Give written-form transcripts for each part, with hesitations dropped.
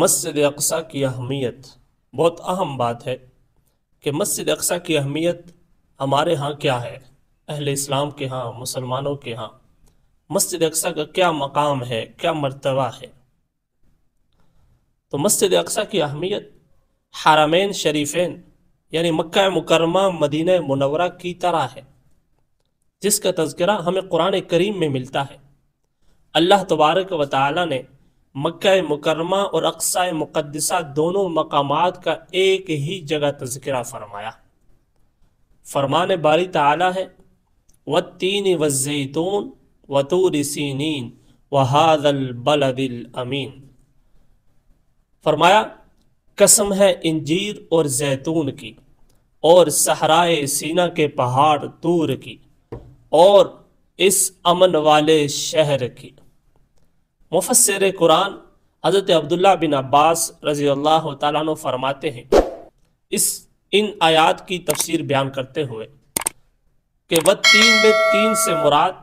مسجد اقصی کی اہمیت بہت اہم بات ہے کہ مسجد اقصی کی اہمیت ہمارے ہاں کیا ہے، اہل اسلام کے ہاں، مسلمانوں کے ہاں مسجد اقصی کا کیا مقام ہے، کیا مرتبہ ہے۔ تو مسجد اقصی کی اہمیت حرمین شریفین یعنی مکہ مکرمہ مدینہ منورہ کی طرح ہے، جس کا تذکرہ ہمیں قرآن کریم میں ملتا ہے۔ اللہ تبارک و تعالی نے مکہ مکرمہ اور اقصی مقدسہ دونوں مقامات کا ایک ہی جگہ تذکرہ فرمایا۔ فرمان باری تعالی ہے وَالتِّينِ وَالزَّيْتُونِ وَطُورِ سِينِينَ وَهَذَا الْبَلَدِ الْأَمِينَ، فرمایا قسم ہے انجیر اور زیتون کی اور صحرائے سینا کے پہاڑ طور کی اور اس امن والے شہر کی۔ مفسر قرآن حضرت عبداللہ بن عباس رضی اللہ تعالیٰ عنہ فرماتے ہیں ان آیات کی تفسیر بیان کرتے ہوئے کہ والتین میں تین سے مراد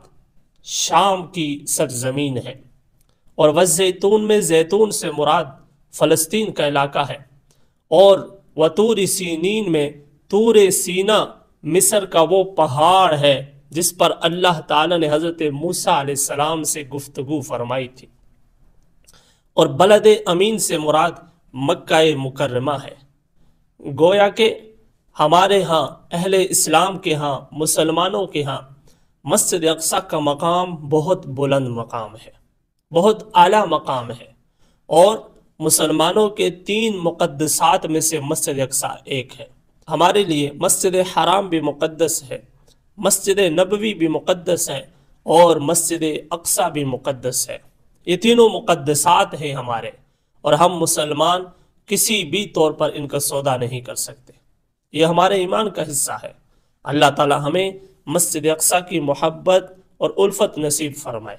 شام کی سرزمین ہے، اور والزیتون میں زیتون سے مراد فلسطین کا علاقہ ہے، اور وطور سینین میں طور سینا مصر کا وہ پہاڑ ہے جس پر اللہ تعالیٰ نے حضرت موسیٰ علیہ السلام سے گفتگو فرمائی تھی، اور بلد امین سے مراد مکہ مکرمہ ہے۔ گویا کہ ہمارے ہاں اہل اسلام کے ہاں مسلمانوں کے ہاں مسجد اقصی کا مقام بہت بلند مقام ہے، بہت اعلیٰ مقام ہے، اور مسلمانوں کے تین مقدسات میں سے مسجد اقصی ایک ہے۔ ہمارے لیے مسجد حرام بھی مقدس ہے، مسجد نبوی بھی مقدس ہے، اور مسجد اقصی بھی مقدس ہے۔ یہ تینوں مقدسات ہیں ہمارے، اور ہم مسلمان کسی بھی طور پر ان کا سودا نہیں کر سکتے، یہ ہمارے ایمان کا حصہ ہے۔ اللہ تعالی ہمیں مسجد اقصی کی محبت اور الفت نصیب فرمائے۔